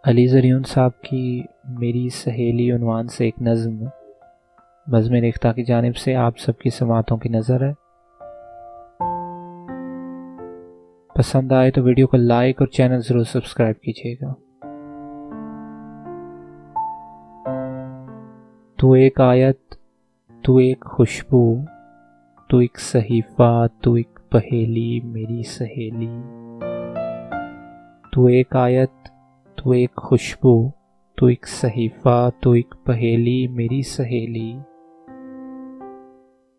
علی زریون صاحب کی میری سہیلی عنوان سے ایک نظم بزم ریختہ کی جانب سے آپ سب کی سماعتوں کی نظر ہے۔ پسند آئے تو ویڈیو کو لائک اور چینل ضرور سبسکرائب کیجیے گا۔ تو ایک آیت، تو ایک خوشبو، تو ایک صحیفہ، تو ایک پہیلی میری سہیلی۔ تو ایک آیت، تو ایک خوشبو، تو ایک صحیفہ، تو ایک پہیلی میری سہیلی۔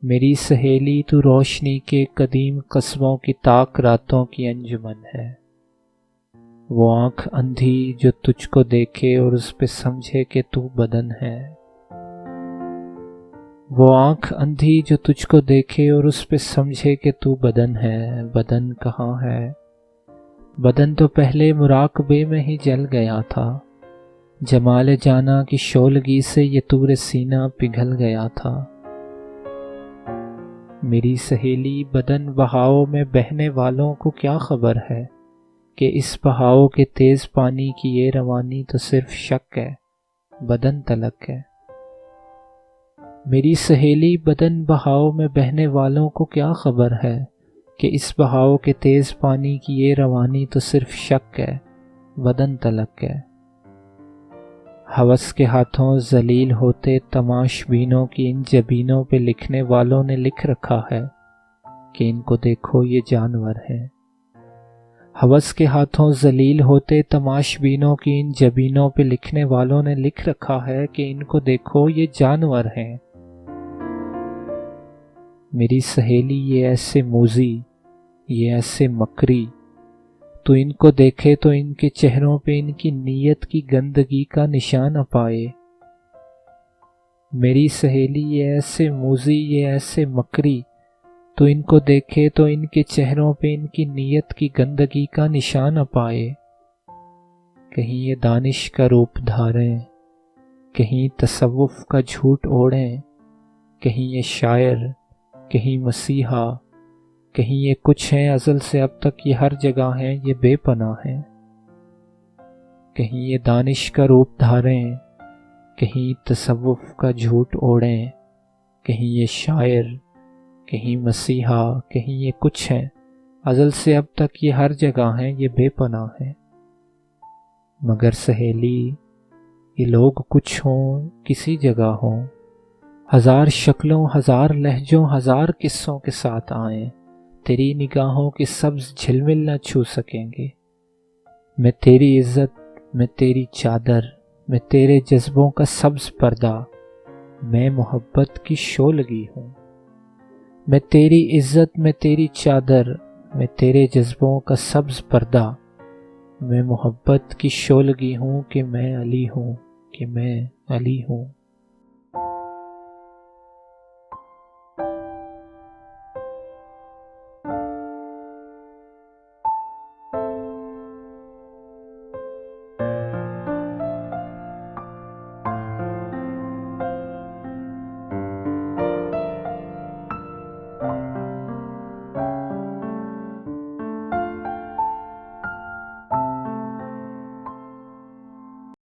میری سہیلی تو روشنی کے قدیم قصبوں کی تاک راتوں کی انجمن ہے۔ وہ آنکھ اندھی جو تجھ کو دیکھے اور اس پہ سمجھے کہ تو بدن ہے۔ وہ آنکھ اندھی جو تجھ کو دیکھے اور اس پہ سمجھے کہ تو بدن ہے۔ بدن کہاں ہے؟ بدن تو پہلے مراقبے میں ہی جل گیا تھا۔ جمال جانا کی شولگی سے یہ طور سینہ پگھل گیا تھا۔ میری سہیلی بدن بہاؤ میں بہنے والوں کو کیا خبر ہے کہ اس بہاؤ کے تیز پانی کی یہ روانی تو صرف شک ہے، بدن تلک ہے۔ میری سہیلی بدن بہاؤ میں بہنے والوں کو کیا خبر ہے کہ اس بہاؤ کے تیز پانی کی یہ روانی تو صرف شک ہے، بدن تلک ہے۔ ہوس کے ہاتھوں ذلیل ہوتے تماش بینوں کی ان جبینوں پہ لکھنے والوں نے لکھ رکھا ہے کہ ان کو دیکھو یہ جانور ہیں۔ ہوس کے ہاتھوں ذلیل ہوتے تماش بینوں کی ان جبینوں پہ لکھنے والوں نے لکھ رکھا ہے کہ ان کو دیکھو یہ جانور ہیں۔ میری سہیلی یہ ایسے موذی، یہ ایسے مکری، تو ان کو دیکھے تو ان کے چہروں پہ ان کی نیت کی گندگی کا نشان پائے۔ میری سہیلی یہ ایسے موذی، یہ ایسے مکری، تو ان کو دیکھے تو ان کے چہروں پہ ان کی نیت کی گندگی کا نشان پائے۔ کہیں یہ دانش کا روپ دھاریں، کہیں تصوف کا جھوٹ اوڑھیں، کہیں یہ شاعر، کہیں مسیحا، کہیں یہ کچھ ہیں ازل سے اب تک یہ ہر جگہ ہیں، یہ بے پناہ ہیں۔ کہیں یہ دانش کا روپ دھاریں، کہیں تصوف کا جھوٹ اوڑھیں، کہیں یہ شاعر، کہیں مسیحا، کہیں یہ کچھ ہیں ازل سے اب تک یہ ہر جگہ ہیں، یہ بے پناہ ہیں۔ مگر سہیلی یہ لوگ کچھ ہوں، کسی جگہ ہوں، ہزار شکلوں، ہزار لہجوں، ہزار قصوں کے ساتھ آئیں، تیری نگاہوں کی سبز جھلمل نہ چھو سکیں گے۔ میں تیری عزت، میں تیری چادر، میں تیرے جذبوں کا سبز پردہ، میں محبت کی شولگی ہوں۔ میں تیری عزت، میں تیری چادر، میں تیرے جذبوں کا سبز پردہ، میں محبت کی شولگی ہوں کہ میں علی ہوں، کہ میں علی ہوں۔